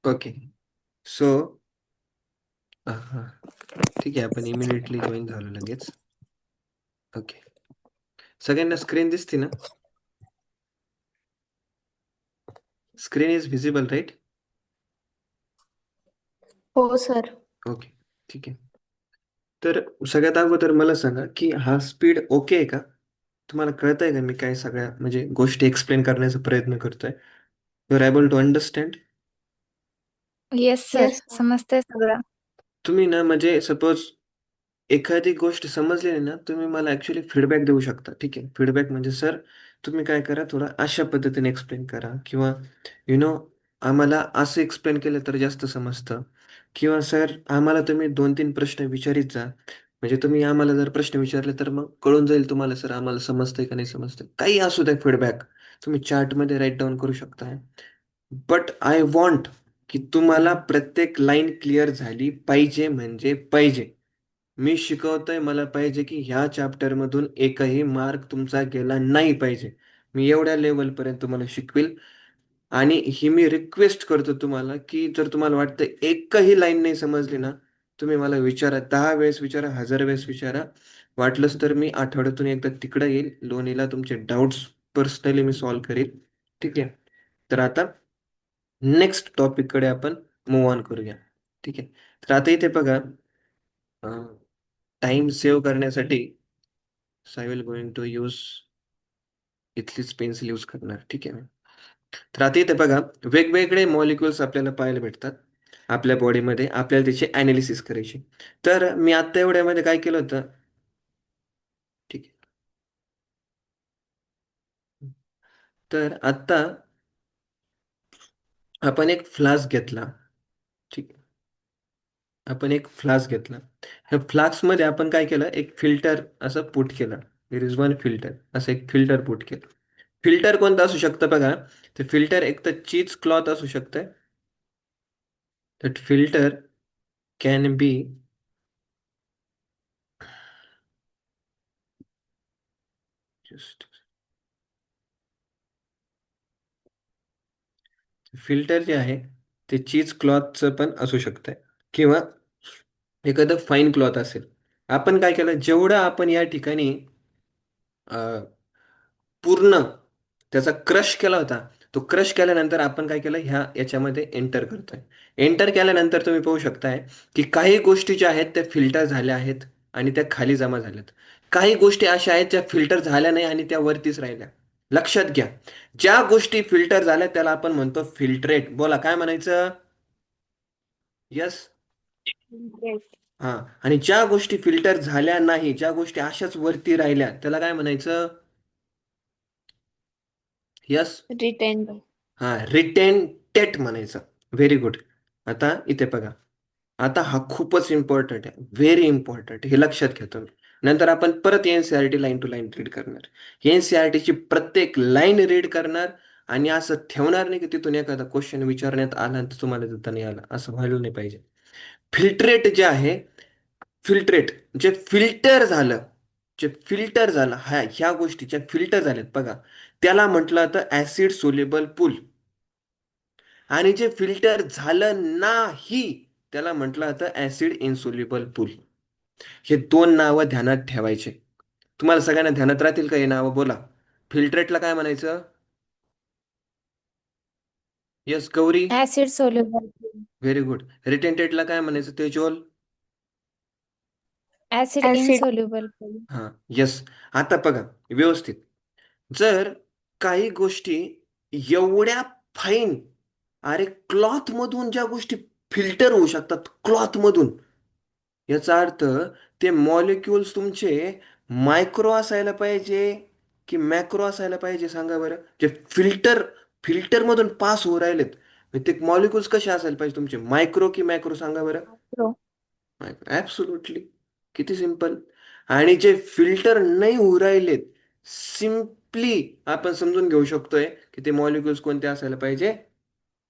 Okay. So ठीक आहे, आपण इमिडिएटली जॉईन झालो लगेच. ओके. सगळ्यांना स्क्रीन दिसते ना? Screen is visible, right? हो सर. ओके, ठीक आहे. तर सगळ्यात अगोदर मला सांगा की हा स्पीड ओके आहे का? तुम्हाला कळतंय का मी काय सगळ्या म्हणजे गोष्टी एक्सप्लेन करण्याचा प्रयत्न करतोय? You are able to understand? Yes sir, yes. समजतंय सगळं. तुम्ही ना म्हणजे सपोज एखादी गोष्ट समजली नाही ना, तुम्ही मला ॲक्चुअली फीडबॅक देऊ शकता. ठीक आहे. फीडबॅक म्हणजे सर तुम्ही काय करा, थोडं अशा पद्धतीने एक्सप्लेन करा किंवा यू नो आम्हाला असं एक्सप्लेन केलं तर जास्त समजतं किंवा सर आम्हाला तुम्ही 2-3 प्रश्न विचारीत जा. म्हणजे तुम्ही आम्हाला जर प्रश्न विचारले तर मग कळून जाईल तुम्हाला सर आम्हाला समजतंय का नाही समजतंय. काही असू द्या फीडबॅक. तुम्ही चार्टमध्ये राईट डाउन करू शकता. बट आय वॉन्ट की तुम्हाला प्रत्येक लाईन क्लिअर झाली पाहिजे म्हणजे पाहिजे. मी शिकवतोय मला पाहिजे की ह्या चॅप्टरमधून एकही मार्क तुमचा गेला नाही पाहिजे. मी एवढ्या लेव्हलपर्यंत तुम्हाला शिकवेल आणि ही मी रिक्वेस्ट करतो तुम्हाला की जर तुम्हाला वाटतं एकही लाईन नाही समजली ना, तुम्ही मला विचारा. 10 वेळेस विचारा, 1000 वेळेस विचारा. वाटलंच तर मी आठवड्यातून एकदा तिकडं येईल. लोणीला तुमचे डाउट्स पर्सनली मी सॉल्व्ह करेल. ठीक आहे. तर आता नेक्स्ट टॉपिककडे आपण मूव्ह ऑन करूया. ठीक आहे. तर आता इथे बघा टाइम सेव्ह करण्यासाठी I will going to use इथलीच पेन्सिल यूज करणार. ठीक आहे. तर आता इथे बघा वेगवेगळे मॉलिक्युल्स आपल्याला पाहायला भेटतात आपल्या बॉडीमध्ये. आपल्याला त्याची अनालिसिस करायची. तर मी आत्ता एवढ्यामध्ये काय केलं होतं? ठीक आहे. तर आत्ता आपण एक फ्लास्क घेतला. ठीक आहे. आपण एक फ्लास्क घेतला. ह्या फ्लास्कमध्ये आपण काय केलं? एक फिल्टर असं पुट केलं. There is one filter. असं एक फिल्टर पुट केलं. फिल्टर कोणतं असू शकतं बघा. ते फिल्टर एक तर चीज क्लॉथ असू शकतं. That filter can be just filter जे आहे ते चीज क्लॉथचं पण असू शकतं किंवा एखादं फाईन क्लॉथ असेल. आपण काय केलं जेवढं आपण या ठिकाणी पूर्ण त्याचा क्रश केला होता. तो क्रश केल्यानंतर आपण काय केलं याच्यामध्ये एंटर करतोय. एंटर केल्यानंतर तुम्ही पाहू शकताय की काही गोष्टी ज्या आहेत त्या फिल्टर झाल्या आहेत आणि त्या खाली जमा झाल्यात. काही गोष्टी अशा आहेत ज्या फिल्टर झाल्या नाही आणि त्या वरतीच राहिल्या. लक्षात घ्या. ज्या गोष्टी फिल्टर झाल्या त्याला आपण म्हणतो फिल्ट्रेट. बोला काय म्हणायचं? यस. येस. हा. आणि ज्या गोष्टी फिल्टर झाल्या नाही, ज्या गोष्टी अशाच वरती राहिल्या त्याला काय म्हणायचं? यस. रिटेंड. हा, रिटेंटेट म्हणायचं. Very good. आता इथे बघा. आता हा खूपच इम्पॉर्टंट आहे. Very important. हे लक्षात घ्या तुम्ही. नंतर आपण परत NCERT line to line read करणार. एन-सी-आर-टीची प्रत्येक लाईन रीड करणार आणि असं ठेवणार नाही की तिथून एखादा क्वेश्चन विचारण्यात आला आणि तुम्हाला देता नाही आला. असं व्हायला नाही पाहिजे. फिल्ट्रेट जे आहे, फिल्ट्रेट जे फिल्टर झालं ह्या गोष्टी ज्या फिल्टर झाल्यात बघा, त्याला म्हटलं जातं ऍसिड सोल्युबल पूल. आणि जे फिल्टर झालं नाही त्याला म्हटलं जातं ऍसिड इन्सोल्युबल पूल. हे दोन नावं ध्यानात ठेवायचे. तुम्हाला सगळ्यांना ध्यानात राहतील का हे नावं? बोला. फिल्ट्रेटला काय म्हणायचं? Yes Gauri. Acid soluble, very good. रिटेंटेडला काय म्हणायचं तेजोल? Acid acid. इनसोल्युबल. हा. यस. आता बघा व्यवस्थित. जर काही गोष्टी एवढ्या फाईन, अरे क्लॉथ मधून ज्या गोष्टी फिल्टर होऊ शकतात क्लॉथ मधून, याचा अर्थ ते मॉलिक्युल्स तुमचे मायक्रो असायला पाहिजे की मॅक्रो असायला पाहिजे सांगा बरं. जे फिल्टर मधून पास होऊ राहिलेत ते मॉलिक्युल्स कसे असायला पाहिजे तुमचे, मायक्रो की मॅक्रो सांगा बरं. ऍब्सोल्युटली. किती सिंपल. आणि जे फिल्टर नाही होऊ राहिलेत, सिम्पली आपण समजून घेऊ शकतोय की ते मॉलिक्युल्स कोणते असायला पाहिजे?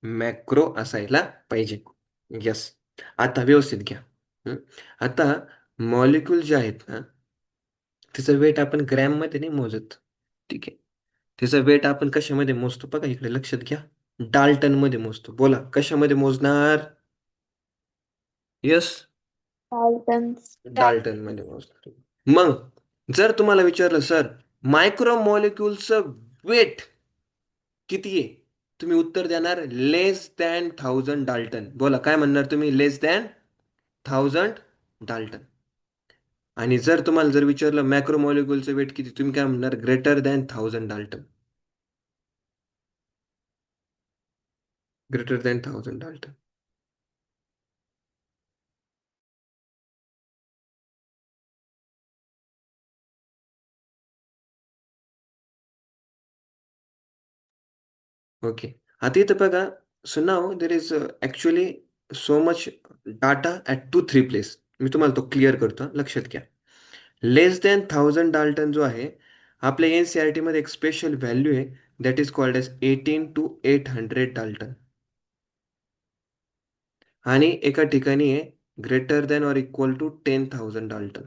मॅक्रो असायला पाहिजे. यस. आता व्यवस्थित घ्या. हं. आता मॉलिक्युल जे आहेत ना, त्याचं वेट आपण ग्रॅममध्ये नाही मोजत. ठीक आहे. त्याचं वेट आपण कशामध्ये मोजतो बघा, इकडे लक्षात घ्या. डाल्टन मध्ये मोजतो. बोला कशामध्ये मोजणार? Yes, Daltons. डाल्टन मध्ये मोजणार. मग जर तुम्हाला विचारलं सर मायक्रो मॉलिक्युलचं वेट किती आहे, तुम्ही उत्तर देणार लेस दॅन 1000 डाल्टन. बोला काय म्हणणार तुम्ही? लेस दॅन 1000 डाल्टन. आणि जर तुम्हाला जर विचारलं मॅक्रो मॉलिक्युलचं वेट किती, तुम्ही काय म्हणणार? Greater than 1000 dalton. Greater than 1000 dalton. Okay. आता इथं बघा. So now there is actually so much data at 2-3 place. मी तुम्हाला तो क्लिअर करतो, लक्षात घ्या. लेस दॅन 1000 डाल्टन जो आहे, आपल्या एन सी आर टीमध्ये एक स्पेशल व्हॅल्यू आहे, that is called as 18 to 800 dalton. आणि एका ठिकाणी आहे greater than or equal to 10,000 dalton.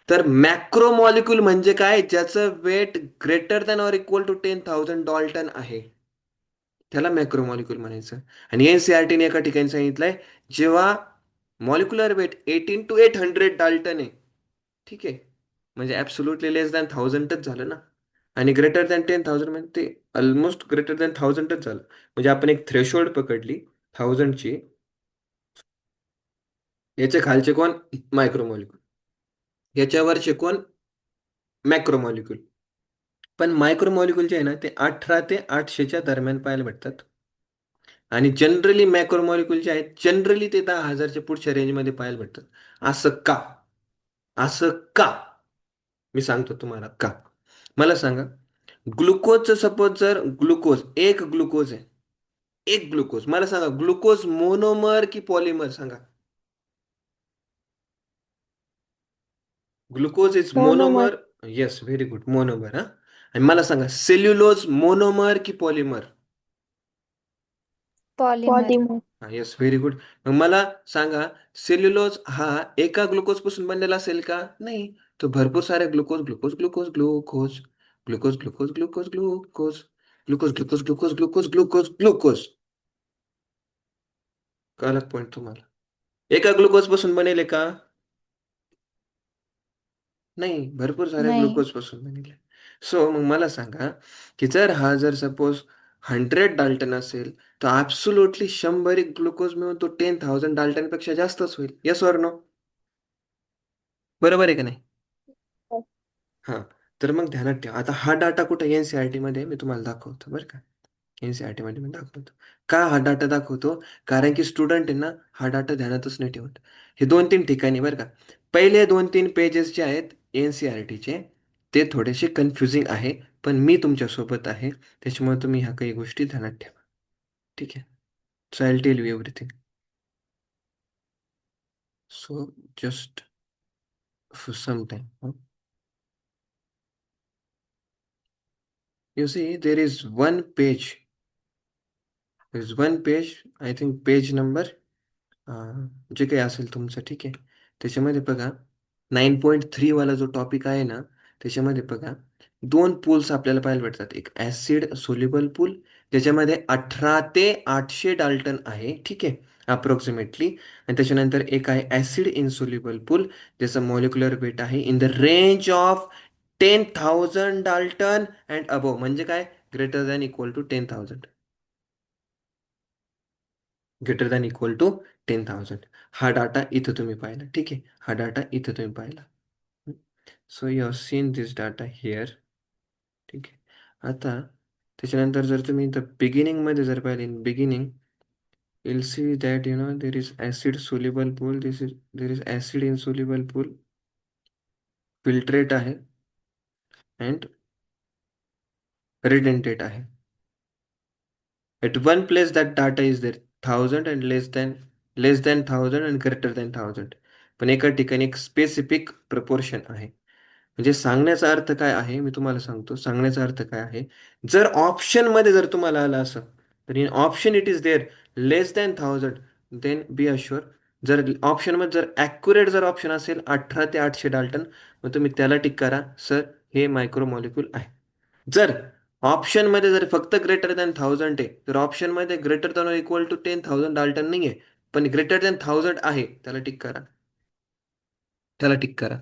तर मॅक्रो मॉलिक्यूल म्हणजे काय? ज्याचं weight greater than or equal to 10,000 dalton आहे, त्याला मॅक्रो मॉलिक्यूल म्हणायचं. आणि एनसीआरटीने एका ठिकाणी सांगितलंय, जेव्हा मॉलिक्युलर वेट 18 to 800 डाल्टन आहे, ठीक आहे, म्हणजे ॲब्सोल्युटली लेस दॅन 1000च झालं ना. आणि ग्रेटर दॅन 10,000 म्हणजे ते ऑलमोस्ट ग्रेटर दॅन 1000च झालं. म्हणजे आपण एक थ्रेशोल्ड पकडली 1000ची. याच्या खालचे कोण? Micro molecule. याच्यावरचे कोण? Macro molecule. पण मायक्रो मॉलिक्यूल जे आहे ना, ते 18 ते 800च्या दरम्यान पाहायला भेटतात. आणि जनरली मॅक्रो मॉलिक्यूल जे आहेत, जनरली ते 10,000च्या पुढच्या रेंजमध्ये पाहायला भेटतात. असं का? असं का? मी सांगतो तुम्हाला का. मला सांगा, ग्लुकोजचं सपोज जर ग्लुकोज, एक ग्लुकोज आहे, एक ग्लुकोज, मला सांगा ग्लुकोज मोनोमर की पॉलिमर? सांगा. Glucose is Monomer. Monomer. Yes, very good, monomer. हा. आणि मला सांगा सेल्युलोज मोनोमर की polymer? Polymer. Polymer. Yes, very good. मग मला सांगा, सेल्युलोज हा एका ग्लुकोज पासून बनलेला असेल का? नाही. तो भरपूर सारे glucose glucose glucose glucose glucose glucose glucose glucose glucose glucose glucose glucose glucose glucose. कळलं पॉईंट तुम्हाला? एका ग्लुकोज पासून बनेल का? नाही, भरपूर साऱ्या नाही. ग्लुकोज पासून बनेल. सो मग मला सांगा, की जर सपोज 100 डाल्टन असेल, तर ॲब्सोल्युटली 100 ग्लुकोज मिळून तो 10,000 डाल्टन पेक्षा जास्तच होईल. Yes or no? बरोबर आहे का नाही? हां. तर मग ध्यानात ठेवा. आता हा डाटा कुठे? एन-सी-आर-टीमध्ये मी तुम्हाला दाखवतो बरं का. एन-सी-आर-टीमध्ये मी दाखवतो. का हा डाटा दाखवतो? कारण की स्टुडंट आहे ना, हा डाटा ध्यानातच नाही ठेवत. हे 2-3 ठिकाणी बरं का. पहिले 2-3 पेजेस जे आहेत एन-सी-आर-टीचे, ते थोडेसे कन्फ्युजिंग आहे. पण मी तुमच्यासोबत आहे. त्याच्यामुळे तुम्ही ह्या काही गोष्टी ध्यानात ठेवा. ठीक आहे? So I will tell you everything. So just for some time. You see, there is one page. There is one page, I think page number जे काही असेल तुमचं, ठीक आहे. त्याच्यामध्ये बघा 9.3 वाला जो टॉपिक आहे ना, त्याच्यामध्ये बघा 2 पूल्स आपल्याला पाहायला भेटतात. एक ॲसिड सोल्युबल पूल, ज्याच्यामध्ये 18 ते 800 डाल्टन आहे, ठीक आहे, अप्रॉक्सिमेटली. आणि त्याच्यानंतर एक आहे ॲसिड इन्सोल्युबल पूल, ज्याचं मॉलिक्युलर वेट आहे in the range of 10,000 dalton and above. म्हणजे काय? Greater than equal to 10,000. Greater than equal to 10,000. हा डाटा इथं तुम्ही पाहिला, ठीक आहे. हा डाटा इथं तुम्ही पाहिला. So you have seen this data here, ठीक आहे. आता त्याच्यानंतर जर तुम्ही इथं बिगिनिंगमध्ये जर पाहिले, in beginning you'll see that there is acid soluble pool, there is acid insoluble pool, filtrate आहे and redentate आहे. At one place that data is there 1000 and less than 1000 and greater than 1000. पण एका ठिकाणी एक specific proportion आहे. म्हणजे सांगण्याचा अर्थ काय आहे, मी तुम्हाला सांगतो. सांगण्याचा अर्थ काय आहे, जर ऑप्शनमध्ये जर तुम्हाला आलं असं, तर in option it is there less than 1000, then be assured. जर ऑप्शनमध्ये जर ॲक्युरेट जर ऑप्शन असेल 18 ते 800 डाल्टन, मग तुम्ही त्याला टिक करा, सर हे मायक्रो मॉलिक्यूल आहे. जर ऑप्शन मध्ये जर फक्त ग्रेटर दॅन 1000 आहे, तर ऑप्शन मध्ये greater than equal to 10,000 dalton नाही आहे, पण ग्रेटर दॅन 1000 आहे, त्याला टिक करा. त्याला टिक करा.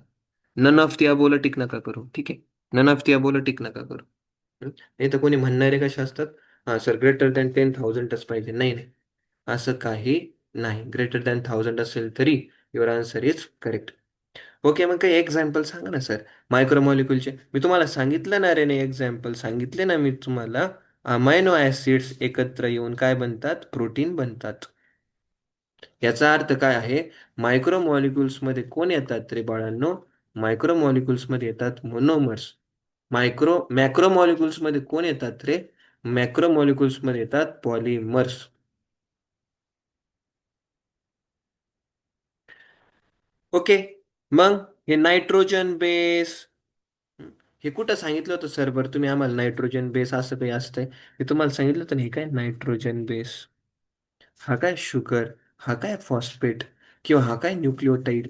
नन ऑफ दी अबोला टिक नका करू, ठीक आहे. नन ऑफ दी अबोला टिक नका करू. नाही तर कोणी म्हणणारे कसे असतात, हा सर ग्रेटर दॅन 10,000च पाहिजे. नाही नाही, असं काही नाही. ग्रेटर दॅन 1000 असेल तरी your answer is correct. Okay, मग काही एक्झाम्पल सांगा ना सर, मायक्रोमॉलिक्युलचे. मी तुम्हाला सांगितलं ना रे, नाही एक्झाम्पल सांगितले ना मी तुम्हाला. अमायनो ऍसिड्स एकत्र येऊन काय बनतात? प्रोटीन बनतात. याचा अर्थ काय आहे? मायक्रोमॉलिक्युल्स मध्ये कोण येतात रे बाळांनो? मायक्रोमॉलिक्युल्स मध्ये येतात मोनोमर्स. मॅक्रोमॉलिक्युल्स मध्ये कोण येतात रे? मॅक्रोमॉलिक्युल्स मध्ये येतात पॉलिमर्स. ओके, मग हे नायट्रोजन बेस, हे कुठं सांगितलं होतं सर बरं तुम्ही आम्हाला? नायट्रोजन बेस असं काही असतंय हे तुम्हाला सांगितलं होतं ना? हे काय नायट्रोजन बेस? हा काय शुगर? हा काय फॉस्फेट? किंवा हा काय न्यूक्लिओटाइड?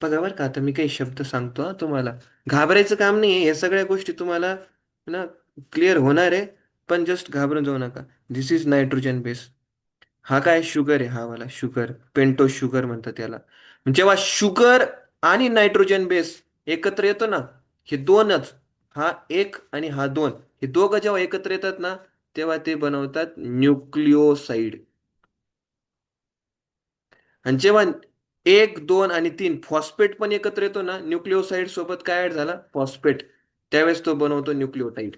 बघा बरं का, आता मी काही शब्द सांगतो हा तुम्हाला. घाबरायचं काम नाही, हे सगळ्या गोष्टी तुम्हाला ना क्लिअर होणार आहे. पण जस्ट घाबरून जाऊ नका. दिस इज नायट्रोजन बेस. हा काय शुगर आहे, हा वाला शुगर, पेंटो शुगर म्हणतात त्याला. जेव्हा शुगर आणि नायट्रोजन बेस एकत्र येतो ना, हे दोनच, हा एक आणि हा दोन, हे दोघं जेव्हा एकत्र येतात ना, तेव्हा ते बनवतात न्यूक्लिओसाइड. आणि जेव्हा एक, दोन आणि तीन फॉस्फेट पण एकत्र येतो ना, न्यूक्लिओसाइड सोबत काय ऍड झाला? फॉस्फेट. त्यावेळेस तो बनवतो न्यूक्लिओटाइड.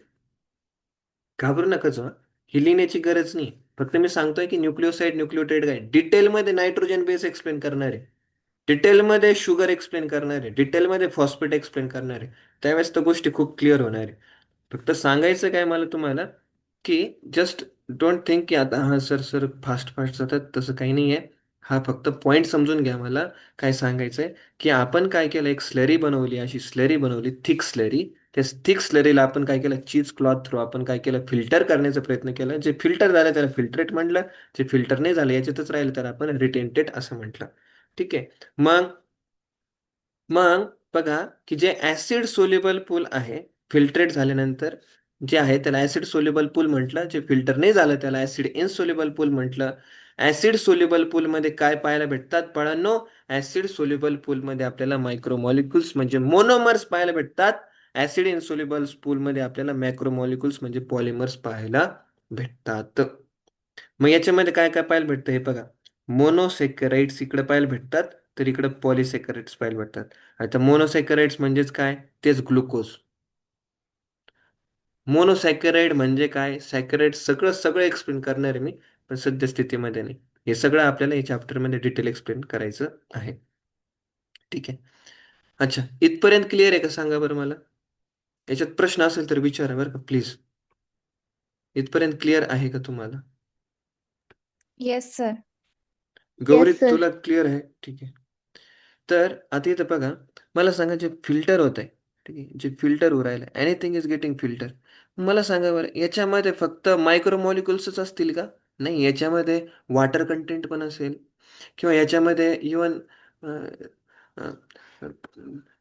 घाबरू नकाच हं. ही लिहिण्याची गरज नाही. फक्त मी सांगतोय की न्यूक्लिओसाइड, न्यूक्लिओटाइड काय. डिटेलमध्ये नायट्रोजन बेस एक्सप्लेन करणार आहे. डिटेलमध्ये शुगर एक्सप्लेन करणार आहे. डिटेलमध्ये फॉस्फेट एक्सप्लेन करणार आहे. त्यावेळेस तर गोष्टी खूप क्लिअर होणार आहे. फक्त सांगायचं काय मला तुम्हाला, की जस्ट डोंट थिंक की आता हा सर सर फास्ट फास्ट जातात, तसं काही नाही आहे. हा फक्त पॉईंट समजून घ्या मला. काय सांगायचंय, की आपण काय केलं, एक स्लरी बनवली, अशी स्लरी बनवली, थिक स्लरी. त्या थिक स्लरीला आपण काय केलं, चीज क्लॉथ थ्रू आपण काय केलं, फिल्टर करण्याचा प्रयत्न केला. जे फिल्टर झालं त्याला फिल्ट्रेट म्हटलं. जे फिल्टर नाही झालं याच्यातच राहिलं तर आपण रिटेंटेड असं म्हटलं. ठीक आहे. मग मग बघा, की जे ऍसिड सोल्युबल पूल आहे, फिल्ट्रेट झाल्यानंतर जे आहे त्याला ऍसिड सोल्युबल पूल म्हटलं. जे फिल्टर नाही झालं त्याला ऍसिड इनसोल्युबल पूल म्हटलं. ऍसिड सोल्युबल पूल मध्ये काय पाहायला भेटतात बाळांनो? ऍसिड सोल्युबल पूल मध्ये आपल्याला मायक्रोमॉलिक्युल्स म्हणजे मोनोमर्स पाहायला भेटतात. ऍसिड इनसोल्युबल पूल मध्ये आपल्याला मॅक्रोमॉलिक्युल्स म्हणजे पॉलिमर्स पाहायला भेटतात. मग याच्यामध्ये काय काय पाहायला भेटतं हे बघा. मोनोसेकराइड्स इकडे पाहायला भेटतात, तर इकडे पॉलिसेकराइड्स पाहायला भेटतात. आता मोनोसॅकराइड्स म्हणजेच काय? तेच ग्लुकोज. मोनोसॅकराइड म्हणजे काय? सॅकराइड सगळं सगळं एक्सप्लेन करणार आहे मी, पण सद्य स्थितीमध्ये नाही. हे सगळं आपल्याला या चॅप्टरमध्ये डिटेल एक्सप्लेन करायचं आहे. ठीक आहे. अच्छा, इथपर्यंत क्लिअर आहे का सांगा बरं मला? याच्यात प्रश्न असेल तर विचारा बरं का प्लीज. इथपर्यंत क्लिअर आहे का तुम्हाला? Yes sir. Gauri Yes, sir. तुला क्लिअर आहे? ठीक आहे. तर आता इथं बघा, मला सांगा जे फिल्टर होत आहे, ठीक आहे, जे फिल्टर होऊ राहिलं, एनिथिंग इज गेटिंग फिल्टर. मला सांगा बरं, याच्यामध्ये फक्त मायक्रोमॉलिक्युल्सच असतील का? नाही, याच्यामध्ये वॉटर कंटेंट पण असेल, किंवा याच्यामध्ये इवन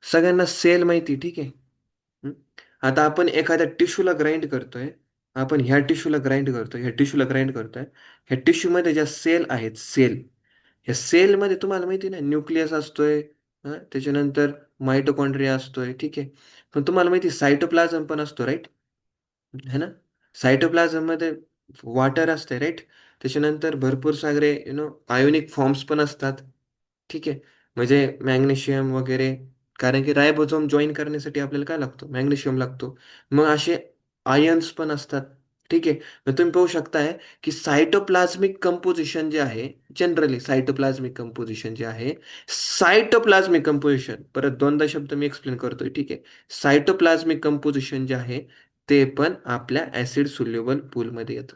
सगळ्यांना सेल माहिती, ठीक आहे. हं? आता आपण एखाद्या टिश्यूला ग्राइंड करतोय, आपण ह्या टिश्यूला ग्राइंड करतोय, ह्या टिश्यूला ग्राइंड करतोय. ह्या टिश्यूमध्ये ज्या सेल आहेत, सेल, या सेलमध्ये तुम्हाला माहिती आहे ना, न्यूक्लियस असतोय, त्याच्यानंतर माइटोकॉन्ड्रिया असतोय, ठीक आहे. पण तुम्हाला माहिती आहे सायटोप्लाझम पण असतो, राईट? है ना? सायटोप्लाझममध्ये वॉटर असते, राईट? त्याच्यानंतर भरपूर सारे आयोनिक फॉर्म्स पण असतात, ठीक आहे. म्हणजे मॅग्नेशियम वगैरे, कारण की रायबोझोम जॉईन करण्यासाठी आपल्याला काय लागतो? मॅग्नेशियम लागतो. मग असे आयन्स पण असतात, ठीक आहे. मग तुम्ही पाहू शकताय की सायटोप्लाझमिक कंपोजिशन जे आहे, जनरली सायटोप्लाझमिक कंपोजिशन जे आहे, सायटोप्लाझमिक कंपोजिशन, परत दोनदा शब्द मी एक्सप्लेन करतोय, ठीक आहे. सायटोप्लाझमिक कंपोजिशन जे आहे ते पण आपल्या ऍसिड सोल्युबल पूलमध्ये येतं.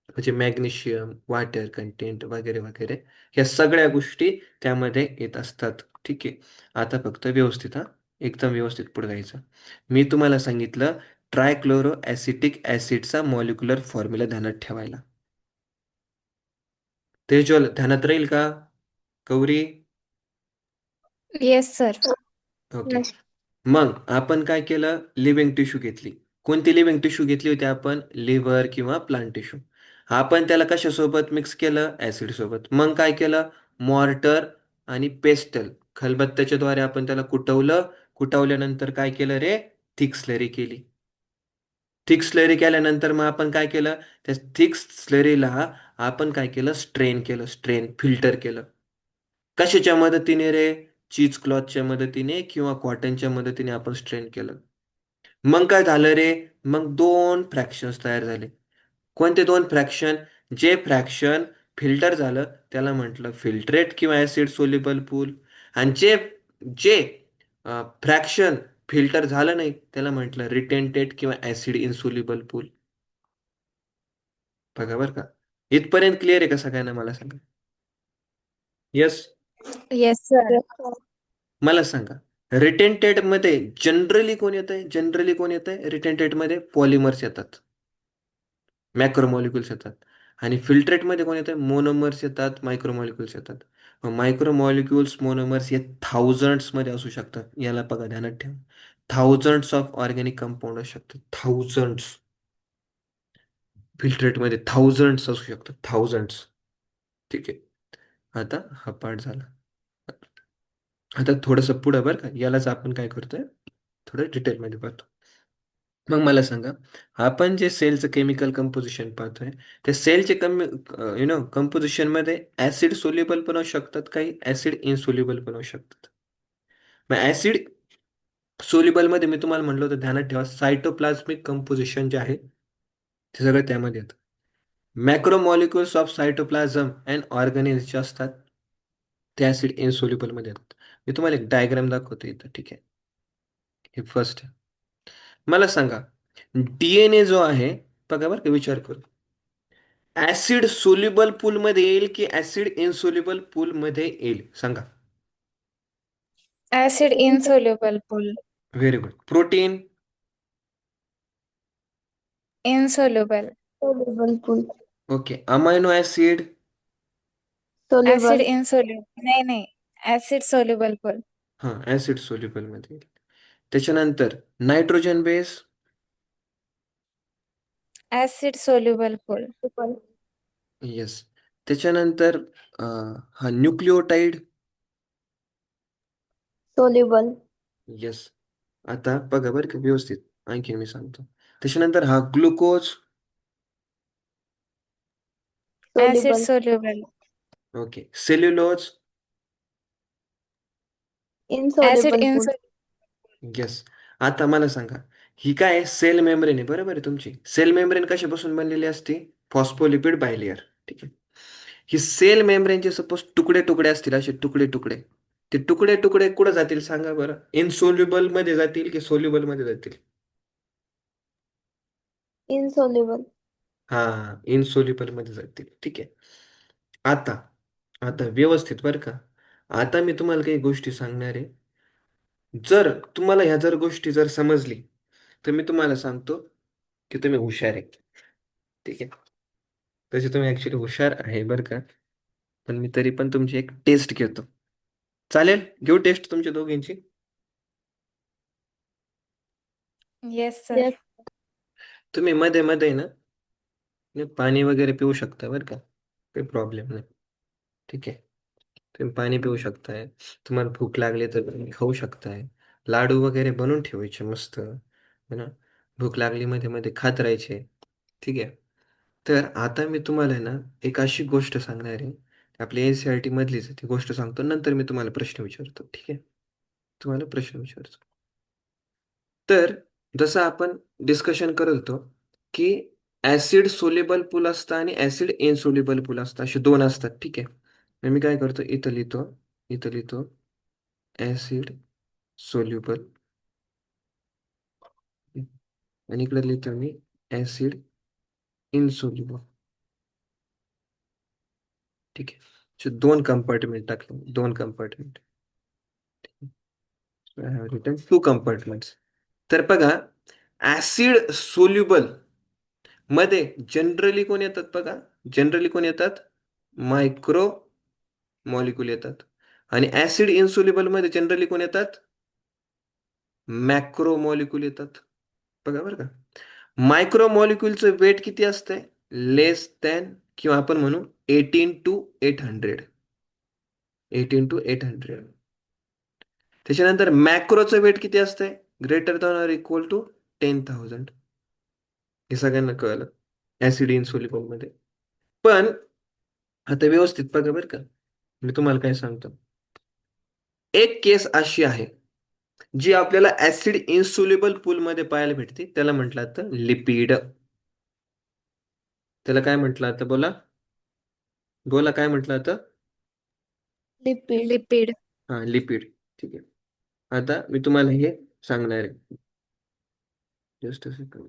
म्हणजे मॅग्नेशियम, वॉटर कंटेंट वगैरे वगैरे, ह्या सगळ्या गोष्टी त्यामध्ये येत असतात. ठीक आहे. आता फक्त व्यवस्थित हा, एकदम व्यवस्थित पुढे जायचं. मी तुम्हाला सांगितलं ट्रायक्लोरो ॲसिटिक ॲसिडचा मॉलिक्युलर फॉर्म्युला ध्यानात ठेवायला. तेजल ध्यानात राहील का? Gauri? Yes sir. Okay. Yes. मग आपण काय केलं? लिव्हिंग टिश्यू घेतली. कोणती लिव्हिंग टिश्यू घेतली होती आपण? लिव्हर किंवा प्लांट टिश्यू. आपण त्याला कशासोबत मिक्स केलं? ऍसिड सोबत. मग काय केलं? मॉर्टर आणि पेस्टल खलबत्त्याच्याद्वारे आपण त्याला कुटवलं. कुटवल्यानंतर काय केलं रे? थिक स्लरी केली. थिक स्लरी केल्यानंतर मग आपण काय केलं? त्या थिक स्लरीला आपण काय केलं? स्ट्रेन केलं. स्ट्रेन फिल्टर केलं. कशाच्या मदतीने रे? चीज क्लॉथच्या मदतीने किंवा कॉटनच्या मदतीने आपण स्ट्रेन केलं. मग काय झालं रे? मग दोन फ्रॅक्शन्स तयार झाले. कोणते दोन फ्रॅक्शन? जे फ्रॅक्शन फिल्टर झालं त्याला म्हटलं फिल्ट्रेट किंवा ऍसिड सोल्युबल पूल, आणि जे जे फ्रॅक्शन फिल्टर झालं नाही त्याला म्हटलं रिटेंटेड किंवा ऍसिड इन्सोल्युबल पूल. बघा बरं का, इथपर्यंत क्लिअर आहे का सगळ्यांना? मला सांगा. Yes. Yes, sir. Yes, sir. मला सांगा, रिटेंटेड मध्ये जनरली कोण येत आहे? जनरली कोण येत आहे रिटेंटेड मध्ये? पॉलिमर्स येतात, मॅक्रोमॉलिक्युल्स येतात. आणि फिल्ट्रेटमध्ये कोण येतं? मोनोमर्स येतात, मायक्रोमॉलिक्युल्स येतात. मायक्रोमॉलिक्युल्स, मोनोमर्स हे थाउजंड्स मध्ये असू शकतात. याला बघा, ध्यानात ठेवा. थाउजंड्स ऑफ ऑर्गॅनिक कंपाऊंड असू शकतात. थाउजंड्स. फिल्ट्रेटमध्ये थाउजंड्स असू शकतात. थाउजंड्स. ठीक आहे. आता हा पार्ट झाला. आता थोडंसं पुढं बरं का, यालाच आपण काय करतोय, थोडं डिटेलमध्ये पाहतो. मग मला सांगा, आपण जे सेलचं केमिकल कंपोजिशन पाहतोय, त्या सेलचे कंपोजिशन मध्ये ऍसिड सोल्युबल पण असू शकतात, काही ऍसिड इनसोल्युबल पण असू शकतात. मग ऍसिड सोल्युबल मध्ये मी तुम्हाला म्हटलं होतं, ध्यानात ठेवा, सायटोप्लाझ्मिक कंपोजिशन जे आहे ते सगळं त्यामध्ये येतं. मॅक्रोमॉलिक्युल्स ऑफ सायटोप्लाझम अँड ऑर्गॅनिल्स जे असतात ते ऍसिड इनसोल्युबल मध्ये येतात. मी तुम्हाला एक डायग्राम दाखवतो इथं. ठीक आहे, हे फर्स्ट आहे. मला सांगा, डीएनए जो आहे, बघा बरं का, विचार करू, ऍसिड सोल्युबल पूल मध्ये येईल की ऍसिड इनसोल्युबल पूल मध्ये येईल? सांगा. Acid insoluble pool. Very good. Protein? Insoluble. Soluble pool. Okay. Amino acid? Acid Soluble. insoluble. नाही नाही. Acid soluble pool. हा, ऍसिड सोल्युबल मध्ये येईल. त्याच्यानंतर nitrogen base? Acid soluble pool. Soluble. Yes. त्याच्यानंतर हा न्यूक्लिओटाइड? Soluble. येस. आता बघा बरं का व्यवस्थित, आणखी मी सांगतो. त्याच्यानंतर हा glucose? Acid Soluble. soluble. Okay. Cellulose? Acid Insoluble pool. insoluble. Yes. आता मला सांगा, ही काय सेल मेम्ब्रेन आहे, बरोबर आहे तुमची? सेल मेम्ब्रेन कशापासून बनलेली असते? Phospholipid bilayer. ठीक आहे. ही सेल मेम्ब्रेनचे सपोज तुकडे तुकडे असतील, असे तुकडे तुकडे, ते तुकडे तुकडे कुठं जातील सांगा बरं? इनसोल्युबल मध्ये जातील की सोल्युबल मध्ये जातील? Insoluble. हा, इनसोल्युबल मध्ये जातील. ठीक आहे. आता आता व्यवस्थित बरं का, आता मी तुम्हाला काही गोष्टी सांगणार आहे. जर तुम्हाला ह्या जर गोष्टी जर समजली तर मी तुम्हाला सांगतो की तुम्ही हुशार आहे. ठीक आहे. तसे तुम्ही ऍक्च्युली हुशार आहे बरं का, पण मी तरी पण तुमची एक टेस्ट घेतो. चालेल? घेऊ टेस्ट तुमच्या दोघींची? Yes, sir. Yes. तुम्ही मध्ये मध्ये ना पाणी वगैरे पिऊ शकता बरं का, काही प्रॉब्लेम नाही. ठीक आहे. तुम्ही पाणी पिऊ शकताय. तुम्हाला भूक लागली तर तुम्ही खाऊ शकताय. लाडू वगैरे बनवून ठेवायचे मस्त, है ना. भूक लागली मध्ये मध्ये खात राहायचे. ठीक आहे. तर आता मी तुम्हाला आहे ना एक अशी गोष्ट सांगणार आहे, आपली एन-सी-आर-टी मधलीच आहे, ती गोष्ट सांगतो, नंतर मी तुम्हाला प्रश्न विचारतो. ठीक आहे. तुम्हाला प्रश्न विचारतो. तर जसं आपण डिस्कशन करत होतो की ऍसिड सोल्युबल पूल असतं आणि ऍसिड इनसोल्युबल पूल असतं, असे दोन असतात. ठीक आहे. मग मी काय करतो, इथं लिहितो ऍसिड सोल्युबल आणि इकडे लिहितो मी ऍसिड इनसोल्युबल. ठीक आहे. So, दोन कंपार्टमेंट टाकले, दोन compartment. I have written two compartments. तर बघा, ऍसिड सोल्युबल मध्ये जनरली कोण येतात? बघा, जनरली कोण येतात? मायक्रो मॉलिक्यूल येतात. आणि ऍसिड इनसोल्युबल मध्ये जनरली कोण येतात? मॅक्रो मॉलिक्यूल येतात. बघा बरं का. मायक्रो मॉलिक्युलचं वेट किती असतंय? लेस दॅन किंवा आपण म्हणू 18 to 800. 18 to 800. त्याच्यानंतर मॅक्रोचं वेट किती असतंय? Greater than or equal to 10,000. हे सगळ्यांना कळलं ऍसिड इन्सोल्युबल मध्ये. पण आता व्यवस्थित बघा बरं का, मी तुम्हाला काय सांगतो. एक केस अशी आहे जी आपल्याला ऍसिड इन्सोल्युबल पूल मध्ये पाहायला भेटते, त्याला म्हटलं जातं लिपिड. त्याला काय म्हटलं जातं? बोला बोला, काय म्हटलं जातं? लिपिड. Lipid. हा, लिपिड. ठीक आहे. आता मी तुम्हाला हे सांगणार आहे. Just a second.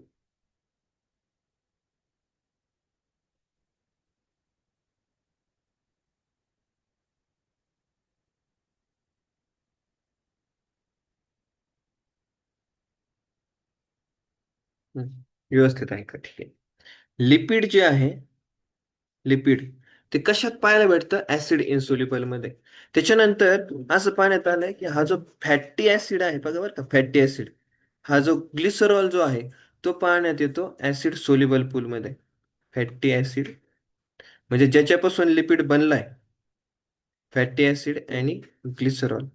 व्यवस्थित ऐका, ठीक आहे. लिपिड जे आहे, लिपिड ते कशात पाहायला भेटतं? ऍसिड इन्सोल्युबल मध्ये. त्याच्यानंतर असं पाहण्यात आलंय की हा जो फॅटी ऍसिड आहे, बघा बरं का, फॅटी ऍसिड, हा जो ग्लिसरॉल जो आहे तो पाहण्यात येतो ऍसिड सोल्युबल पूल मध्ये. फॅटी ऍसिड म्हणजे ज्याच्यापासून लिपिड बनलाय, फॅटी ऍसिड आणि ग्लिसरॉल.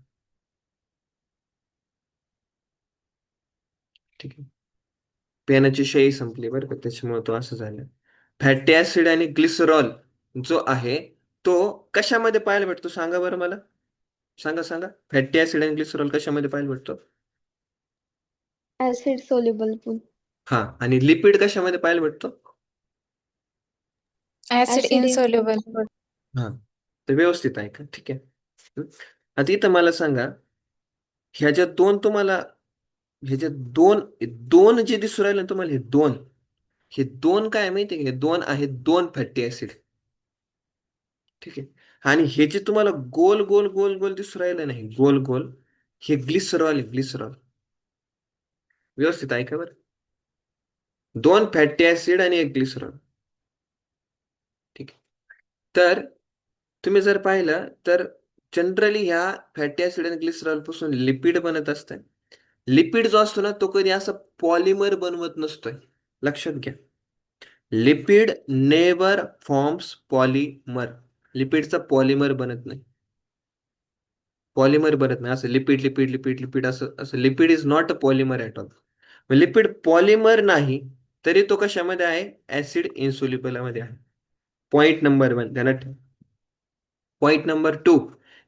ठीक आहे. पेनाची शाई संपली बरं का, त्याच्यामुळे तो असं झालं. फॅटी ऍसिड आणि ग्लिसरॉल जो आहे तो कशामध्ये पाहायला भेटतो सांगा बरं मला. सांगा सांगा, फॅटी ऍसिड आणि ग्लिसरॉल कशामध्ये पाहायला भेटतो? ऍसिड सोल्युबल पूल. हा, आणि लिपिड कशामध्ये पाहायला भेटतो? Acid acid insoluble. इन्सोल्युबल. हा, तर व्यवस्थित आहे का? ठीक आहे. हं? आता इथं मला सांगा, ह्याच्यात दोन तुम्हाला, ह्याच्यात दोन दोन जे दिसू राहिले ना तुम्हाला, हे दोन काय आहे माहिती आहे का? हे दोन आहेत, दोन फॅटी ऍसिड. ठीक आहे. आणि हे जे तुम्हाला गोल गोल गोल गोल दिसू राहिलं नाही, गोल गोल, हे ग्लिसरॉल आहे, ग्लिसरॉल. व्यवस्थित ऐका बरं. दोन फॅटी ऍसिड आणि एक ग्लिसरॉल. ठीक आहे. तर तुम्ही जर पाहिलं तर जनरली ह्या फॅटी ऍसिड आणि ग्लिसरॉल पासून लिपिड बनत असतं. लिपिड जो असतो ना तो कधी असं पॉलिमर बनवत नसतोय, लक्षात घ्या. Lipid never forms polymer. लिपिडचा पॉलिमर बनत नाही. पॉलिमर बनत नाही असं लिपिड लिपिड लिपिड लिपिड असं असं. Lipid is not a polymer at all. Lipid polymer नाही, तरी तो कशामध्ये आहे? ऍसिड इन्सोल्युबल मध्ये आहे. पॉइंट नंबर 1 ध्यानात ठेवा. पॉइंट नंबर 2,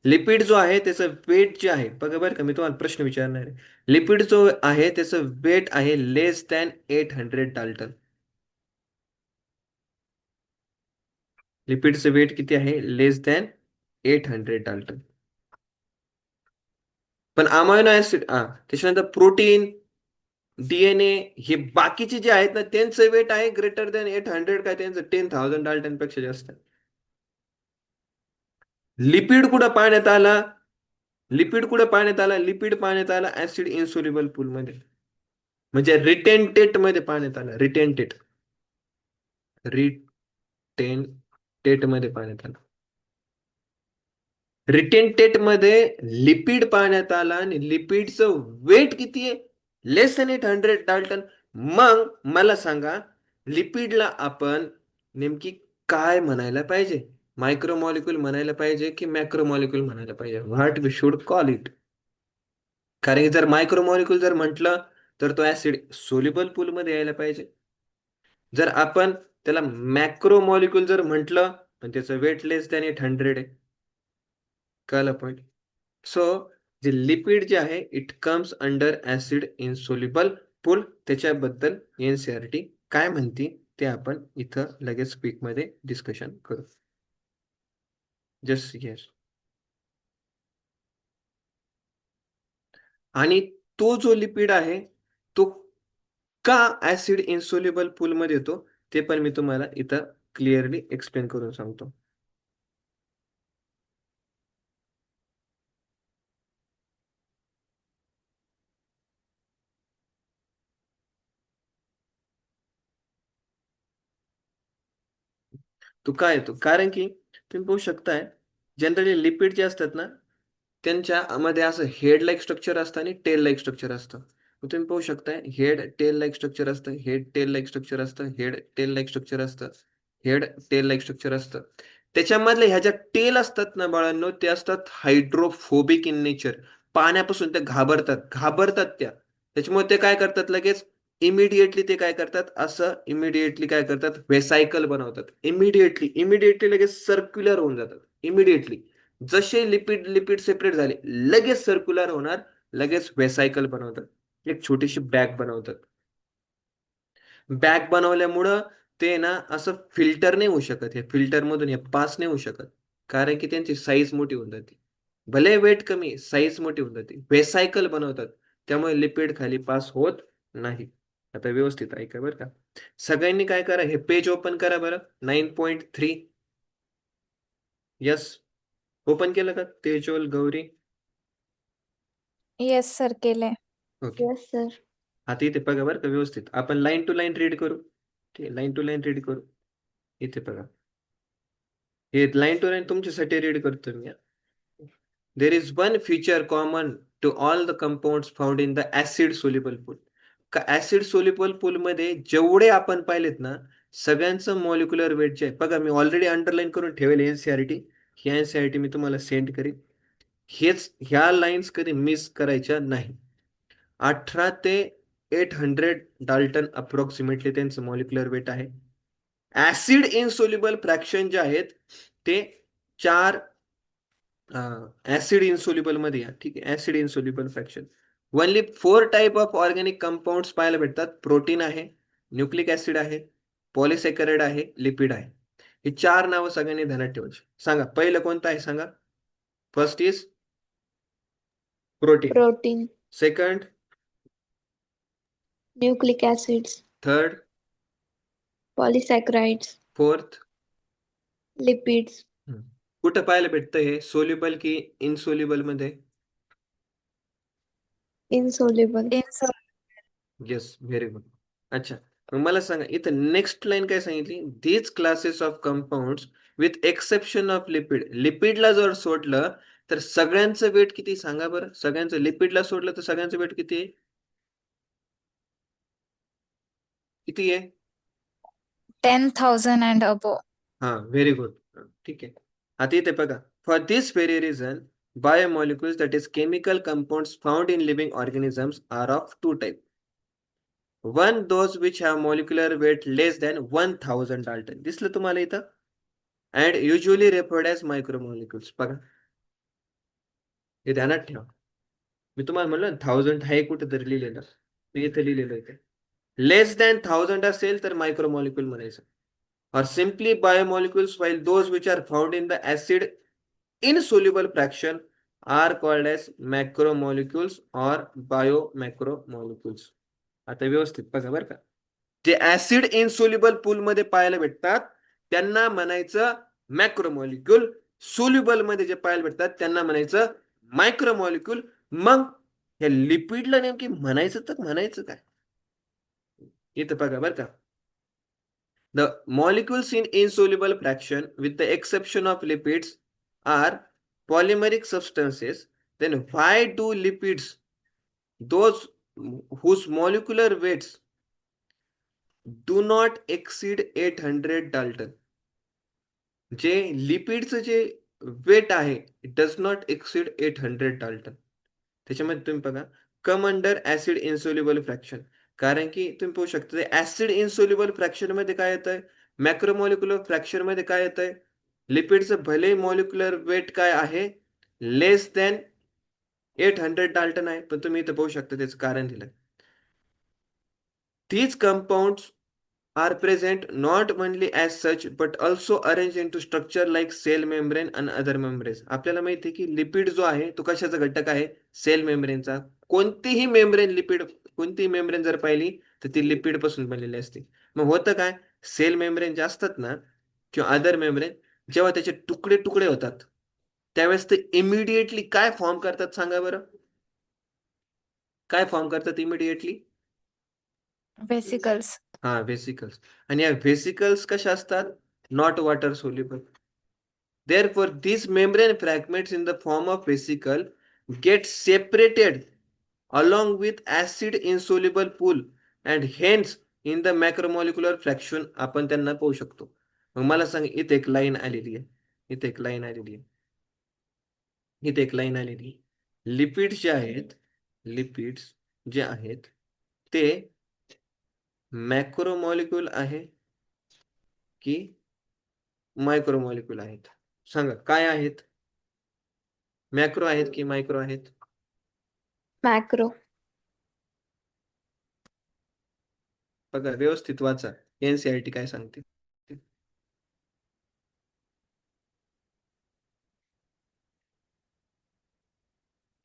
लिपिड जो आहे त्याचं वेट जे आहे, बघा बरं का, मी तुम्हाला प्रश्न विचारणार आहे. लिपिड जो आहे त्याचं वेट आहे लेस दॅन 800 डाल्टन. लिपिडचं वेट किती आहे? लेस दॅन 800 डाल्टन. पण अमायनो ऍसिड, त्याच्यानंतर प्रोटीन, डीएनए, हे बाकीचे जे आहेत ना त्यांचं वेट आहे ग्रेटर दॅन 800, काय त्यांचं 10,000 पेक्षा जास्त आहे. लिपिड कुठं पाहण्यात आला? लिपिड कुठं पाहण्यात आला? लिपिड पाहण्यात आला ऍसिड इन्सोल्युबल पूल मध्ये, म्हणजे रिटेंटेट मध्ये पाहण्यात आला. रिटेंटेट, रिटेंटेट मध्ये पाहण्यात आला. रिटेंटेट मध्ये लिपिड पाहण्यात आला आणि लिपिडचं वेट किती आहे? लेस दॅन 800 डाल्टन. मग मला सांगा, लिपिडला आपण नेमकी काय म्हणायला पाहिजे? मायक्रोमॉलिक्यूल म्हणायला पाहिजे की मॅक्रोमॉलिक्यूल म्हणायला पाहिजे? What we should call it? कारण की जर मायक्रोमॉलिक्यूल जर म्हटलं तर तो ऍसिड सोल्युबल पूल मध्ये यायला पाहिजे. जर आपण त्याला मॅक्रोमॉलिक्यूल जर म्हटलं पण त्याचं वेट लेस दॅन 800 आहे. कळलं पॉईंट? सो जे लिपिड जे आहे it comes under acid insoluble pool. त्याच्याबद्दल एनसीईआरटी काय म्हणते ते आपण इथं लगेच क्विक मध्ये डिस्कशन करू. Just yes. आणि तो जो लिपिड आहे तो का ऍसिड इन्सोल्युबल पूल मध्ये येतो ते पण मी तुम्हाला इथं क्लिअरली एक्सप्लेन करून सांगतो. तो काय येतो? कारण की तुम्ही पाहू शकताय, जनरली लिपिड जे असतात ना त्यांच्या मध्ये असं हेड लाईक स्ट्रक्चर असतं आणि टेल लाईक स्ट्रक्चर असतं. तुम्ही पाहू शकताय हेड टेल लाईक स्ट्रक्चर असतं, हेड टेल लाईक स्ट्रक्चर असतं, हेड टेल लाईक स्ट्रक्चर असतं, हेड टेल लाईक स्ट्रक्चर असतं. त्याच्यामधले ह्या ज्या टेल असतात ना बाळांनो, ते असतात हायड्रोफोबिक इन नेचर. पाण्यापासून ते घाबरतात त्या. त्याच्यामुळे ते काय करतात लगेच इमिडिएटली ते काय करतात असं इमिडिएटली काय करतात वेसायकल बनवतात. इमिडिएटली लगेच सर्क्युलर होऊन जातात. इमिडिएटली जसे लिपिड लिपिड सेपरेट झाले लगेच सर्क्युलर होणार, लगेच वेसायकल बनवतात. एक छोटीशी बॅग बनवतात. बॅग बनवल्यामुळं ते ना असं फिल्टर नाही होऊ शकत. हे फिल्टर मधून हे पास नाही होऊ शकत. कारण की त्यांची साईज मोठी होऊन जाते. भले वेट कमी, साईज मोठी होऊन जाते. वेसायकल बनवतात. त्यामुळे लिपिड खाली पास होत नाही. आता व्यवस्थित ऐका बरं का. सगळ्यांनी काय करा, हे पेज ओपन करा बरं. 9.3. यस. ओपन केलं का तेजोल गौरी? येस सर केलंय. ओके. Yes, sir. आता इथे बघा बरं का व्यवस्थित. आपण लाईन टू लाईन रीड करू. ठीक आहे, लाईन टू लाईन रीड करू. इथे बघा. हे लाईन टू लाईन तुमच्यासाठी रीड करतो मी. There is one feature common to all the compounds found in the acid soluble pool. का ऍसिड सोल्युबल पूल मध्ये जेवढे आपण पाहिलेत ना, सगळ्यांचं मॉलिक्युलर वेट जे आहे बघा, मी ऑलरेडी अंडरलाईन करून ठेवेल एनसीआरटी. ही एनसीआरटी मी तुम्हाला सेंड करीन. ह्या लाईन्स कधी मिस करायच्या नाही. 18 ते 800 डाल्टन अप्रॉक्सिमेटली त्यांचं मॉलिक्युलर वेट आहे. ऍसिड इनसोल्युबल फ्रॅक्शन जे आहेत ते 4 ऍसिड इनसोल्युबल मध्ये या. ठीक आहे, acid insoluble fraction. Only 4 type of organic compound पाहायला भेटतात. प्रोटीन आहे, न्यूक्लिक ऍसिड आहे, पॉलिसेकराइड आहे, लिपिड आहे. ही 4 नावं सगळ्यांनी ध्यानात ठेवायची. सांगा पहिलं कोणतं आहे सांगा. First is protein. Protein, second, nucleic acids, third, polysaccharides, fourth. lipids, कुठं पाहायला भेटतं हे, सोल्युबल की इनसोल्युबल मध्ये? insoluble, yes, very good. अच्छा, मग मला सांगा इथं नेक्स्ट लाईन काय सांगितली. These classes of compound with exception of lipid. लिपिडला जर सोडलं तर सगळ्यांचं वेट किती सांगा बरं. सगळ्यांचं लिपिडला सोडलं तर सगळ्यांचं वेट किती आहे? किती आहे? 10,000 and above. हा, व्हेरी गुड. ठीक आहे. आता इथे बघा, for this very reason biomolecules that is chemical compounds found in living organisms are of 2 type. One those which have molecular weight less than 1000 dalton. दिसलं तुम्हाला इथं? And usually referred as micromolecules. बघा, हे ध्यानात ठेवा. मी तुम्हाला म्हणलं 1000 आहे कुठेतरी लिहिलेलं, मी इथे लिहिलेलं आहे. लेस दॅन 1000 असेल तर मायक्रोमॉलिक्युल म्हणायचं. or simply biomolecules, while those which are found in the acid insoluble fraction are called as macromolecules or biomacromolecules. आता व्यवस्थित बघा बरं का. जे ऍसिड इनसोल्युबल पूल मध्ये पाहायला भेटतात त्यांना म्हणायचं मॅक्रोमॉलिक्युल. सोल्युबल मध्ये जे पाहायला भेटतात त्यांना म्हणायचं मायक्रोमॉलिक्युल. मग या लिपिडला नेमकी म्हणायचं काय इथं बघा बरं का. The molecules in insoluble fraction, with the exception of lipids, are polymeric substances. Then why do lipids, those whose molecular weights do not exceed 800 Dalton, जे लिपिडचं जे वेट आहे it does not exceed 800 Dalton. त्याच्यामध्ये तुम्ही बघा come under acid insoluble fraction. कारण की तुम्ही पाहू शकता ऍसिड इन्सोल्युबल फ्रॅक्शन मध्ये काय येतंय, मॅक्रोमॉलिक्युलर फ्रॅक्शन मध्ये काय येतंय, लिपिडचं भले मॉलिक्युलर वेट काय आहे लेस दॅन 800 डाल्टन आहे, पण तुम्ही इथं पाहू शकता त्याचं कारण दिलंय. These compounds are present not only as such but also arranged into structure like cell membrane and other membranes. आपल्याला माहिती आहे की लिपिड जो आहे तो कशाचा घटक आहे, सेल मेम्ब्रेनचा. कोणतीही मेम्ब्रेन लिपिड, कोणतीही मेम्ब्रेन जर पाहिली तर ती लिपिड पासून बनलेली असते. मग होतं काय, सेल मेम्ब्रेन जे असतात ना किंवा अदर मेम्ब्रेन, जेव्हा त्याचे तुकडे तुकडे होतात त्यावेळेस ते इमिडिएटली काय फॉर्म करतात सांगा बरं. काय फॉर्म करतात इमिडिएटली? Vesicles. हा, व्हेसिकल्स. आणि या व्हेसिकल्स कशा असतात, not water soluble. Therefore these membrane fragments in the form of vesicle get separated along with acid insoluble pool and hence in the macromolecular fraction आपण त्यांना पाहू शकतो. मग मला सांग, इथे एक लाईन आलेली आहे, इथे एक लाईन आलेली आहे, इथे एक लाईन आलेली आहे. लिपिड्स जे आहेत, लिपिड्स जे आहेत ते मॅक्रोमॉलिक्यूल आहे की मायक्रोमॉलिक्यूल आहेत? सांगा काय आहेत? मॅक्रो आहेत की मायक्रो आहेत? Macro. बघा व्यवस्थित वाचा, एनसीईआरटी काय सांगते.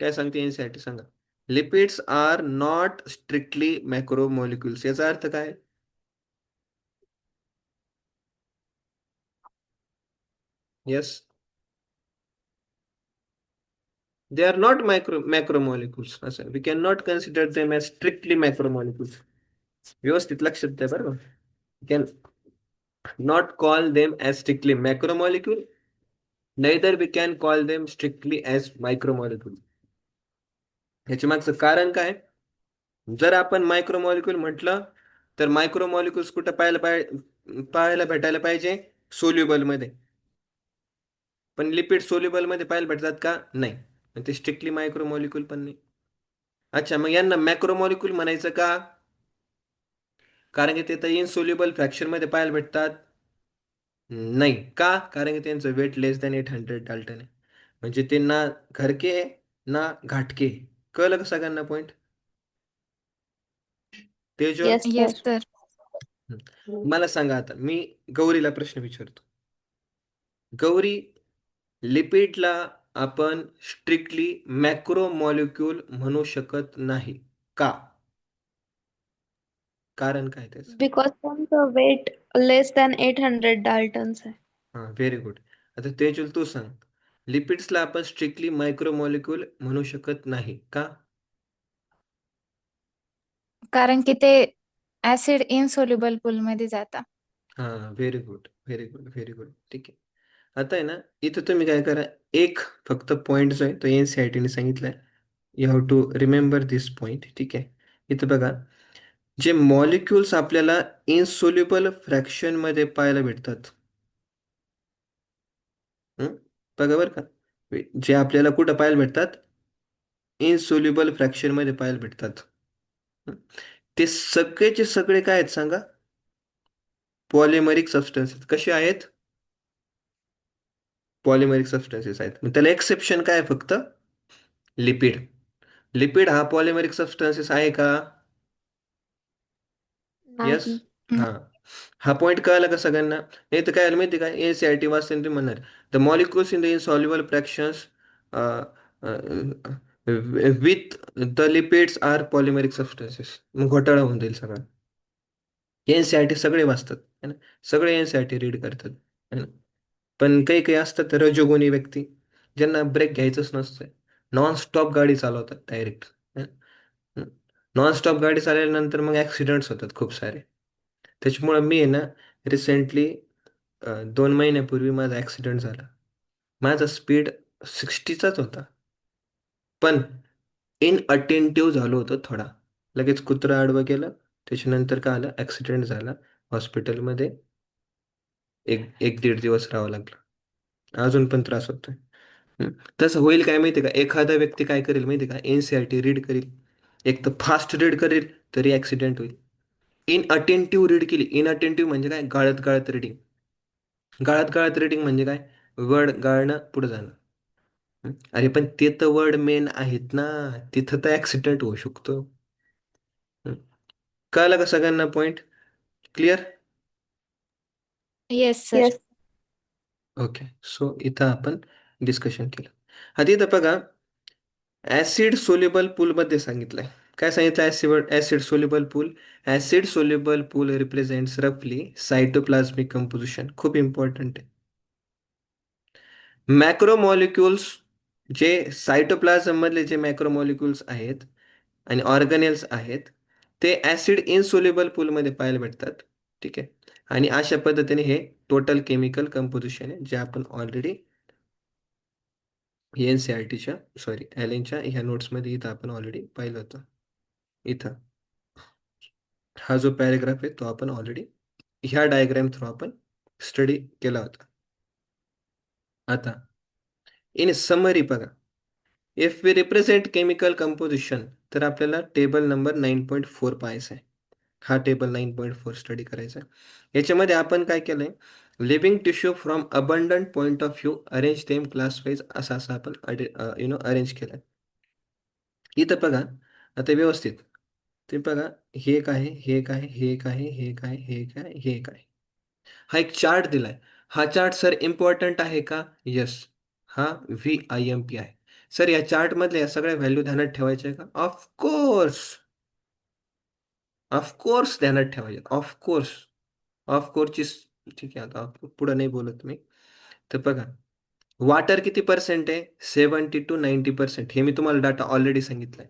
काय सांगते एनसीईआरटी सांगा. Lipids are not strictly macromolecules. याचा अर्थ काय? Yes, they are not macromolecules. असं we cannot consider them as strictly macromolecules. व्यवस्थित लक्षात द्या बरं का. We can not call them as strictly macromolecule, neither we can call them strictly as micromolecule. ह्याच्या मागचं कारण काय? जर आपण मायक्रोमॉलिक्यूल म्हटलं तर मायक्रोमॉलिक्युल्स कुठं पाहायला भेटायला पाहिजे? सोल्युबल मध्ये. पण लिपिड सोल्युबल मध्ये पाहायला भेटतात का? नाही. मग ते स्ट्रिक्टली मायक्रोमॉलिक्यूल पण नाही. अच्छा, मग यांना मॅक्रोमॉलिक्यूल म्हणायचं का? कारण की ते तर इनसोल्युबल फ्रॅक्शन मध्ये पाहायला भेटतात. नाही का? कारण की त्यांचं वेट लेस दॅन 800 डाल्टन आहे. म्हणजे ते ना घरके आहे, ना घाटके. कळलं का सगळ्यांना point? Tejal, Yes, Yes, sir. sir. मला सांगा आता, मी गौरीला प्रश्न विचारतो. गौरी, लिपिडला आपण स्ट्रिक्टली मॅक्रोमॉलिक्यूल म्हणू शकत नाही का? कारण काय त्याचं? Because त्यांचं weight less than 800 Daltons आहे. हा, व्हेरी गुड. आता तेजल तू सांग, लिपिड्सला आपण स्ट्रिक्टली मायक्रोमॉलिक्यूल म्हणू शकत नाही का? कारण की ते ऍसिड इनसोल्युबल पूल मध्ये जातात. हा, very good, very good, very good. ठीक आहे. आता आहे ना, इथं तुम्ही काय करा, एक फक्त पॉइंट जो आहे तो एनसीईआरटीने सांगितलाय. You have to remember this point. ठीक आहे. इथं बघा, जे मॉलिक्युल्स आपल्याला इनसोल्युबल फ्रॅक्शन मध्ये पाहायला भेटतात. हं? बघा बरं का, जे आपल्याला कुठं पाहायला भेटतात? इनसोल्युबल फ्रॅक्शन मध्ये पाहायला भेटतात. हं? ते सगळेचे सगळे काय आहेत सांगा? Polymeric substances. कसे आहेत? पॉलिमरिक सबस्टन्सेस आहेत. मग त्याला एक्सेप्शन काय आहे? फक्त लिपिड. लिपिड हा पॉलिमरिक सबस्टन्सेस आहे का? येस. नाही. हा, हा पॉइंट कळाला का सगळ्यांना? नाही तर काय झालं माहिती का, एनसीईआरटी वाचते तुम्ही म्हणणार the molecules in the insoluble fractions with the lipids are polymeric substances. मग घोटाळा होऊन जाईल सगळा. एनसीईआरटी सगळे वाचतात है ना, सगळे एनसीईआरटी रीड करतात है ना. पण काही काही असतात रजोगुणी व्यक्ती, ज्यांना ब्रेक घ्यायचंच नसतंय, नॉन स्टॉप गाडी चालवतात डायरेक्ट. नॉन स्टॉप गाडी चालवल्यानंतर मग ऍक्सिडेंट्स होतात खूप सारे. त्याच्यामुळे मी आहे ना, रिसेंटली 2 महिन्यापूर्वी माझा ऍक्सिडेंट झाला. माझा स्पीड 60चाच होता, पण इनअटेंटिव्ह झालो होतो थोडा. लगेच कुत्रा आडवं गेलं, त्याच्यानंतर काय आलं, ऍक्सिडेंट झाला. हॉस्पिटलमध्ये एक एक दीड दिवस राहावं लागलं. अजून पण त्रास होतोय. हं. तसं होईल काय माहिती का, एखादा व्यक्ती काय करेल माहिती का, एनसीईआरटी रीड करेल, एक तर फास्ट रीड करेल तरी ऍक्सिडेंट होईल. इनअटेंटिव्ह रीड केली, इनअटेंटिव्ह म्हणजे काय, गाळत गाळत रीडिंग. गाळत गाळत रीडिंग म्हणजे काय, वर्ड गाळणं पुढे जाणं. अरे पण ते तर वर्ड मेन आहेत ना, तिथं तर ऍक्सिडेंट होऊ शकतो. हं. कळलं का सगळ्यांना point? Clear? Yes sir. Yes. Okay. So इथं आपण डिस्कशन केलं. आता इथं बघा, ऍसिड सोल्युबल पूल मध्ये सांगितलंय. काय सांगितलं? ऍसिड सोल्युबल पूल. ऍसिड सोल्युबल पूल रिप्रेझेंट्स रफली सायटोप्लाझ्मिक कंपोजिशन. खूप इम्पॉर्टंट आहे. मॅक्रोमॉलिक्युल्स, जे सायटोप्लाझम मधले जे मॅक्रोमॉलिक्युल्स आहेत आणि ऑर्गनेल्स आहेत, ते ऍसिड इनसोल्युबल पूलमध्ये पाहायला भेटतात. ठीक आहे. आणि अशा पद्धतीने हे टोटल केमिकल कंपोजिशन आहे, जे आपण ऑलरेडी NCERTच्या सॉरी ॲलेनच्या ह्या नोट्समध्ये इथं आपण ऑलरेडी पाहिलं होतं. इथं हा जो पॅराग्राफ आहे तो आपण ऑलरेडी ह्या डायग्राम थ्रू आपण स्टडी केला होता. आता इन समरी बघा, if we represent chemical composition तर आपल्याला टेबल नंबर 9.4 पाहायचा आहे. हा टेबल 9.4 स्टडी करायचा आहे. याच्यामध्ये आपण काय केलंय, living tissue from abundant point of view arrange them class wise असं असं आपण अरेंज केलंय. इथं बघा आता व्यवस्थित तुम्ही बघा, हे एक आहे, हे एक आहे, हे एक आहे, हे एक आहे, हे एक आहे, हे एक आहे. हा एक चार्ट दिलाय. हा चार्ट सर इम्पॉर्टंट आहे का? येस. हा VIMP आहे. सर या चार्ट मधल्या या सगळ्या व्हॅल्यू ध्यानात ठेवायच्या आहे का? ऑफकोर्स. ऑफकोर्स ध्यानात ठेवायचे. ऑफकोर्स. ऑफकोर्सची ठीक आहे, आता पुढे नाही बोलत मी. तर बघा, वॉटर किती पर्सेंट आहे? 70 to 90%. हे मी तुम्हाला डाटा ऑलरेडी सांगितलाय.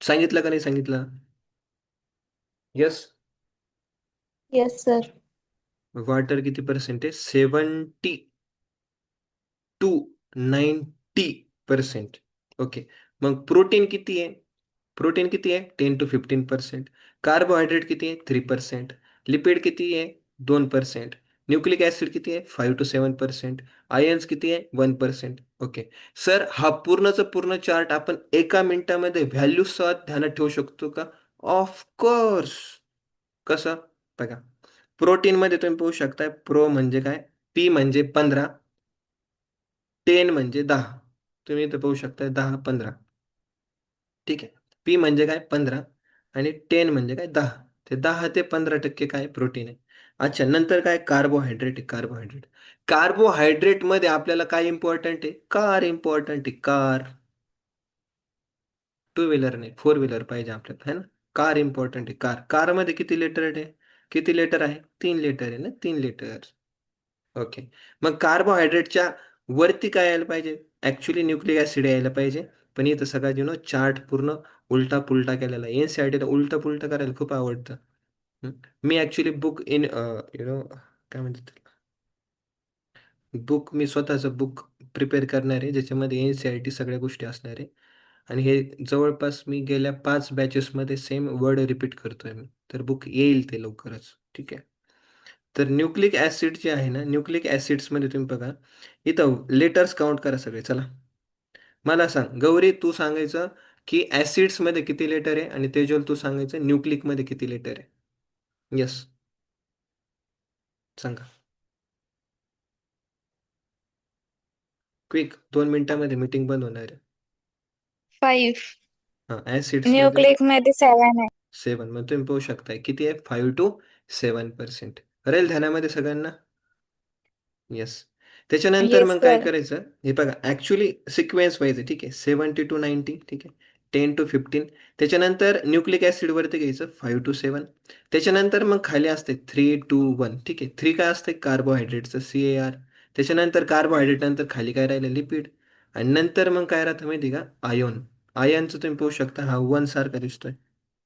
सांगितलं का नाही सांगितलं? येस. Yes, sir. वॉटर किती पर्सेंट आहे? 70 टू 90%. ओके. मग प्रोटीन किती आहे? प्रोटीन किती आहे? 10 to 15%. कार्बोहायड्रेट किती आहे? 3%. लिपिड किती आहे? 2%. न्यूक्लिक ऍसिड किती आहे? 5 to 7%. आयन्स किती आहे? 1%. ओके. सर हा पूर्णचा पूर्ण चार्ट आपण एका मिनिटामध्ये व्हॅल्यू सह ध्यानात ठेवू शकतो का? ऑफकोर्स. कसं? बघा, प्रोटीन मध्ये तुम्ही पाहू शकता, प्रो म्हणजे काय? P म्हणजे 15, 10 म्हणजे 10. तुम्ही इथं पाहू शकता 10, 15. ठीक आहे. P म्हणजे काय? 15 आणि 10 म्हणजे काय? 10. ते 10 ते 15% काय? प्रोटीन आहे. अच्छा, नंतर काय? कार्बोहायड्रेट आहे. कार्बोहायड्रेट. कार्बोहायड्रेटमध्ये आपल्याला काय इम्पॉर्टंट आहे? कार इम्पॉर्टंट आहे. कार. टू व्हीलर नाही, फोर व्हीलर पाहिजे आपल्याला, है ना? कार इम्पॉर्टंट आहे. कार. कारमध्ये किती लिटर आहे? किती लिटर आहे? 3 लिटर आहे ना? 3 लिटर. ओके. मग कार्बोहायड्रेटच्या वरती काय यायला पाहिजे? ॲक्चुअली न्यूक्लिक ॲसिड यायला पाहिजे. पण इथं सगळ्यात चार्ट पूर्ण उलटा-पुलटा केलेला आहे. NCERTला उलटं-पुलटं करायला खूप आवडतं. हं. मी ॲक्चुअली बुक इन काय म्हणतात त्याला? बुक मी स्वतःचं बुक प्रिपेअर करणार आहे, ज्याच्यामध्ये NCERT सगळ्या गोष्टी असणार आहे. आणि हे जवळपास मी गेल्या 5 बॅचेसमध्ये सेम वर्ड रिपीट करतोय मी. तर बुक येईल ते लवकरच. ठीक आहे. तर न्यूक्लिक ॲसिड जे आहे ना, न्यूक्लिक ॲसिड्समध्ये तुम्ही बघा, इथं लेटर्स काउंट करा सगळे. चला. मला सांग, गौरी तू सांगायचं की ॲसिड्समध्ये किती लेटर आहे आणि तेजल तू सांगायचं न्यूक्लिकमध्ये किती लेटर आहे. येस. सांगा. क्विक 2 मिनिटामध्ये मीटिंग बंद होणार आहे. 5. हां, ॲसिड्समध्ये न्यूक्लिक मध्ये 7 आहे. 7. मग तुम्ही पाहू शकताय किती आहे? 5 to 7%. राहील ध्यानामध्ये सगळ्यांना? येस. त्याच्यानंतर येस मग काय सर. करायचं? हे बघा, ॲक्चुअली सिक्वेन्स वाईज आहे. ठीक आहे. 70 to 90. ठीक आहे. 10 to 15. त्याच्यानंतर न्यूक्लिक ॲसिड वरती घ्यायचं 5 to 7. त्याच्यानंतर मग खाली असते 3, 2, 1. ठीक आहे. 3 काय असते? कार्बोहायड्रेटचं CAR. त्याच्यानंतर कार्बोहायड्रेट नंतर खाली काय राहिलं? लिपिड. आणि नंतर मग काय राहतं माहिती आहे का? आयन. आयनचं तुम्ही पाहू शकता, हा 1 सारखा दिसतोय.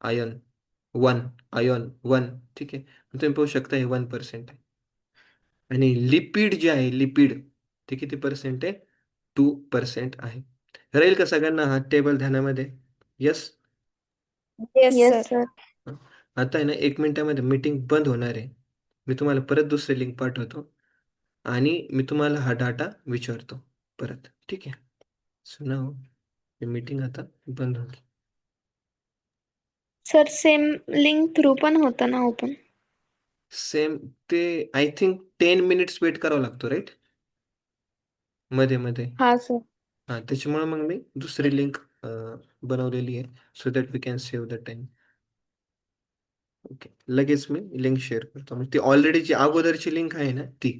आयन. 1. आयन 1. ठीक आहे. तुम्ही पाहू शकता हे 1% आहे. आणि लिपिड जे आहे, लिपिड ते किती पर्सेंट आहे? 2% आहे. राहील का सगळ्यांना हा टेबल ध्यानामध्ये? Yes. Yes Yes, sir. sir. आता आहे ना, 1 मिनिटामध्ये मीटिंग बंद होणार आहे. मी तुम्हाला परत दुसरी लिंक पाठवतो आणि मी तुम्हाला हा डाटा विचारतो परत. ठीक आहे. सो नाऊ मीटिंग आता बंद होईल. Sir, same link through पण होतं ना ओपन? सेम ते आय थिंक 10 मिनिट्स वेट करावा लागतो, राईट? मध्ये-मध्ये. हा सर. हां, त्याच्यामुळे मग मी दुसरी लिंक बनवलेली आहे, so that we can save the time. Okay. लगेच मी लिंक शेअर करतो. म्हणजे ती ऑलरेडी जी अगोदरची लिंक आहे ना ती,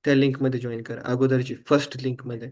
त्या लिंकमध्ये जॉइन करा. अगोदरची फर्स्ट लिंकमध्ये.